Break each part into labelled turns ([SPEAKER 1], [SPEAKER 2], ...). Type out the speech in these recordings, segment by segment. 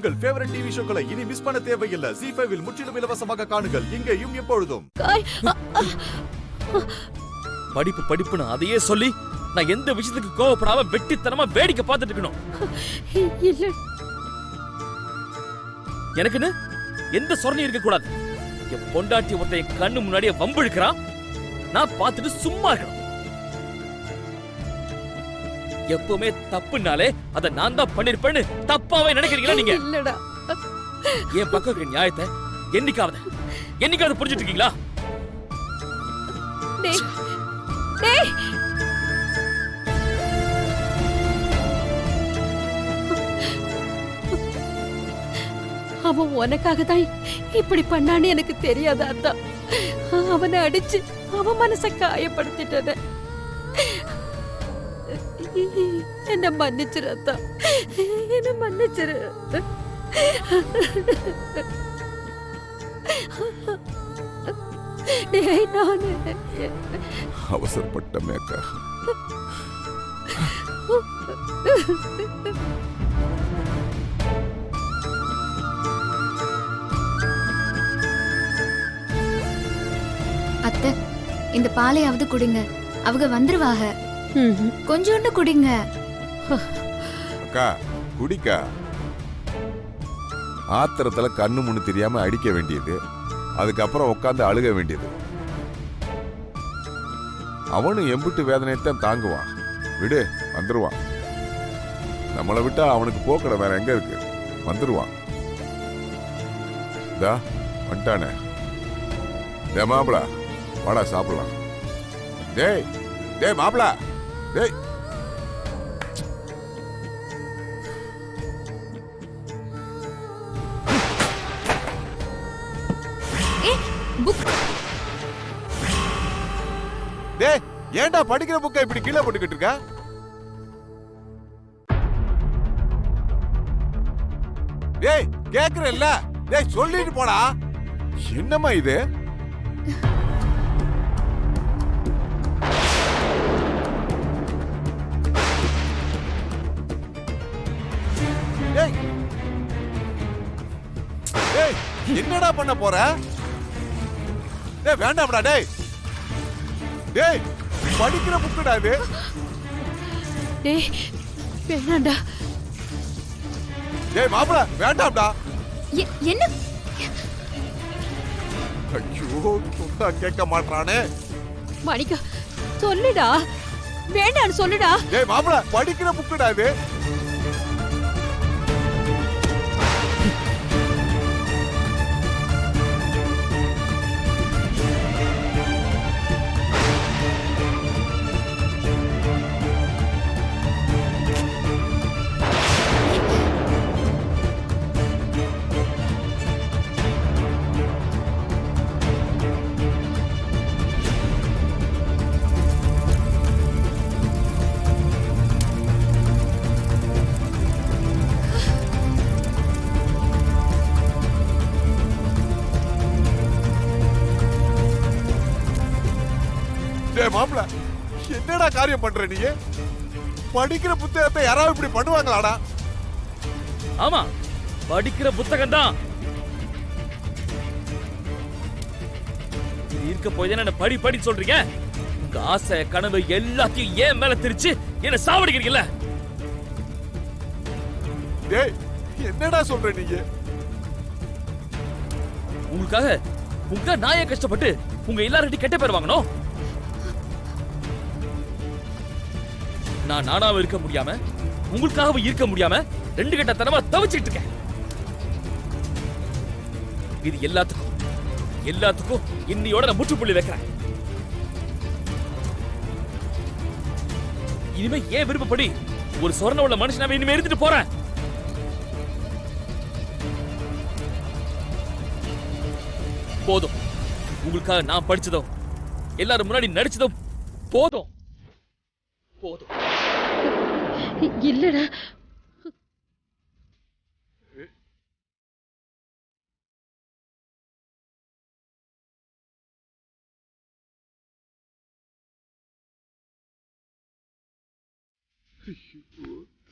[SPEAKER 1] உங்கள் favourite TV ஷோக்களை இனி miss பண்ண தேவையில்லை. ZEE5 இல் முற்றிலும் இலவசமாக காணுங்கள். இங்கேயும் எப்பொழுதும்.
[SPEAKER 2] படிப்பு படிப்புன்னு அதையே சொல்லி நான் எந்த விஷயத்துக்கு கோவப்படாம வெட்டித்தனமா வேடிக்கை பார்த்துட்டு இருக்கணும். எனக்குன்னு எந்த சொரணையும் இருக்க கூடாது. என் பொண்டாட்டி ஒருத்தன் கண்ணு முன்னாடியே வம்பிழுக்கிறான், நான் பார்த்துட்டு சும்மா இருக்கணும். எப்பவுமே தப்புனாலே அதை நான் தான் பண்ணிருப்பேன்னு தப்பாவே நினைக்கிறீங்களா நீங்க?
[SPEAKER 3] இல்லடா,
[SPEAKER 2] என் பக்கம் இருக்க நியாயத்தை என்னைக்காவது புரிஞ்சுட்டு இருக்கீங்களா?
[SPEAKER 3] டேய் டேய், அவன் உனக்காக தான் இப்படி பண்ணான்னு எனக்கு தெரியாதா? அதான் அவனை அடிச்சு அவன் மனச காயப்படுத்திட்டத. என்ன மன்னிச்சிரு அத்தா, என்ன மன்னிச்சிரு. டேய், நானு
[SPEAKER 1] அவசரப்பட்ட மேக்கா.
[SPEAKER 4] அத்தை, இந்த பாலையாவது குடிங்க, அவங்க வந்துருவாங்க. கொஞ்சோண்டு குடிங்க.
[SPEAKER 5] அக்கா குடிக்கா. ஆத்திரத்துல கண்ணு முன்னு தெரியாம அடிக்க வேண்டியது, அதுக்கப்புறம் உட்காந்து அழுக வேண்டியது. அவனும் எம்பிட்டு வேதனையத்தான் தாங்குவான். விடு, வந்துருவான். நம்மளை விட்டா அவனுக்கு போக்கட வேற எங்க இருக்கு? வந்துருவான். வந்துட்டானே. டே மாப்பிள, வாடா சாப்பிடலாம். டேய் டேய் மாப்பிள, டேய். டேய், ஏன்டா படிக்கிற புக்கை இப்படி கீழே போட்டுக்கிட்டு இருக்க? டேய் கேக்குறல்ல, டேய் சொல்லிட்டு போடா. என்னம்மா இது? டேய் டேய், என்னடா பண்ண போற? டேய் வேண்டாம்டா. டேய் டேய், படிக்கிற புக்குடா இது.
[SPEAKER 3] டேய் வேண்டாம்டா.
[SPEAKER 5] டேய் மாப்பிள, வேண்டாம்டா.
[SPEAKER 4] என்ன?
[SPEAKER 5] ஐயோ, சொன்னா கேட்க மாட்டானே.
[SPEAKER 3] மணிக்கா, சொல்லுடா, வேண்டான்னு சொல்லுடா.
[SPEAKER 5] டேய் மாப்பிள, படிக்கிற புக்குடா இது. மாப்பிள, என்னடா காரியம் பண்ற நீ? படிக்கிற புத்தகத்தை யாராவது இப்படி பண்ணுவாங்களாடா?
[SPEAKER 2] ஆமா, படிக்கிற புத்தகம் தான். இருக்க போய் என்ன படி படி சொல்றீங்க? உங்க ஆசை கனவு எல்லாத்தையும் ஏன் மேல திரிச்சு என்ன சாவடிக்கிறீங்கல்ல?
[SPEAKER 5] டேய், என்னடா சொல்ற நீங்க?
[SPEAKER 2] உங்களுக்காக நான் ஏன் கஷ்டப்பட்டு உங்க எல்லார்கிட்ட கெட்ட பேர் வாங்கணும்? நான் நானாவும் இருக்க முடியாம, உங்களுக்காகவும் இருக்க முடியாம ரெண்டு கட்ட தனமா தவிச்சிட்டு இருக்கேன். இது எல்லாத்துக்கும் இன்னையோட நான் முற்றுப்புள்ளி வைக்கிறேன். இனிமே ஏன் விருப்பப்படி ஒரு சொர்ண உள்ள மனுஷனாவே இனிமே இருந்துட்டு போறேன். போதும், உங்களுக்காக நான் படிச்சதும் எல்லாரும் முன்னாடி நடிச்சதும் போதும்.
[SPEAKER 3] இல்லடா,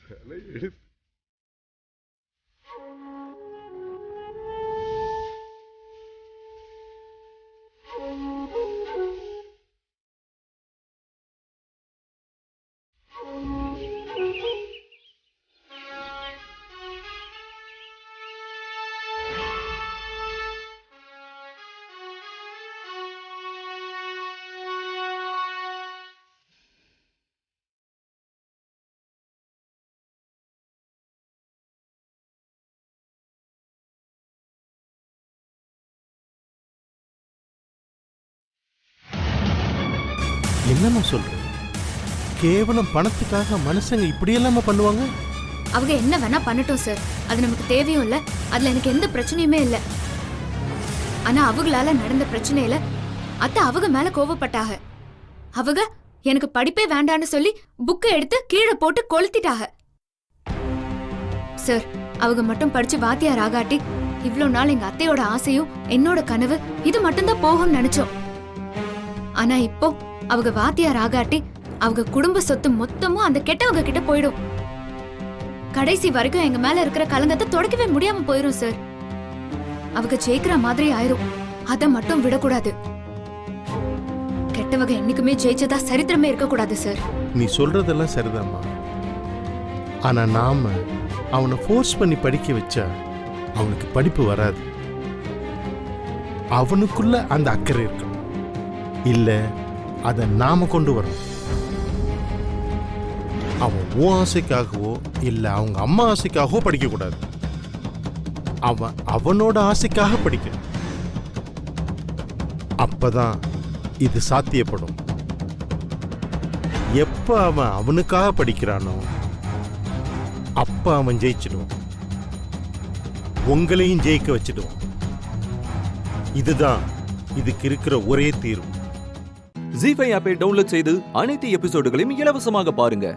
[SPEAKER 5] தலையெடுத்து
[SPEAKER 6] என்னம்மா சொல்ற? கேவலம் பணத்துக்காக மனுஷங்க இப்படியெல்லாமா பண்ணுவாங்க?
[SPEAKER 4] அவங்க என்ன வேணா பண்ணட்டும் சார், அது நமக்கு தேவையும் இல்ல, அதுல எனக்கு எந்த பிரச்சனையுமே இல்ல. ஆனா அவங்களால நடந்த பிரச்சனையில அத்தை அவங்க மேல கோவப்பட்டாக. அவங்க எனக்கு படிப்பே வேண்டான்னு சொல்லி புக்கை எடுத்து கீழே போட்டு கொளுத்திட்டாக. சார், அவங்க மட்டும் படிச்சு வாத்தியார் ஆகாட்டி இவ்ளோ நாள் எங்க அத்தையோட ஆசையும் என்னோட கனவு இது மட்டும்தான் போகும்னு நினைச்சோம். ஆனா இப்போ அவங்க வாத்தியார் ஆகாட்டி அவங்க குடும்ப சொத்து மொத்தமும் அந்த கெட்டவங்க கிட்ட போயிடும். கடைசி வரைக்கும் எங்க மேல இருக்கிற கலங்கத்தை தொடக்கவே முடியாம போயிரும் சார். அவங்க ஜெயிக்கிற மாதிரி ஆயிரும். அத மட்டும் விடக்கூடாது. கெட்டவங்க என்னைக்குமே ஜெயிச்சதா சரித்திரமே இருக்க கூடாது சார்.
[SPEAKER 6] நீ சொல்றதெல்லாம் சரிதாம்மா. ஆனா நாம அவனை ஃபோர்ஸ் பண்ணி படிக்க வச்சா அவனுக்கு படிப்பு வராது. அவனுக்குள்ள அந்த அக்கறை இருக்கணும், இல்ல அதை நாம கொண்டு வரணும். அவன் உன் ஆசைக்காகவோ இல்ல அவங்க அம்மா ஆசைக்காகவோ படிக்க கூடாது. அவன் அவனோட ஆசைக்காக படிக்கணும். அப்பதான் இது சாத்தியப்படும். எப்ப அவன் அவனுக்காக படிக்கிறானோ அப்ப அவன் ஜெயிச்சிடுவான், உங்களையும் ஜெயிக்க வச்சிடுவான். இதுதான் இதுக்கு இருக்கிற ஒரே தீர்வு.
[SPEAKER 7] ஜீ5 ஆப்பை டவுன்லோட் செய்து அனைத்து எபிசோடுகளையும் இலவசமாக பாருங்க.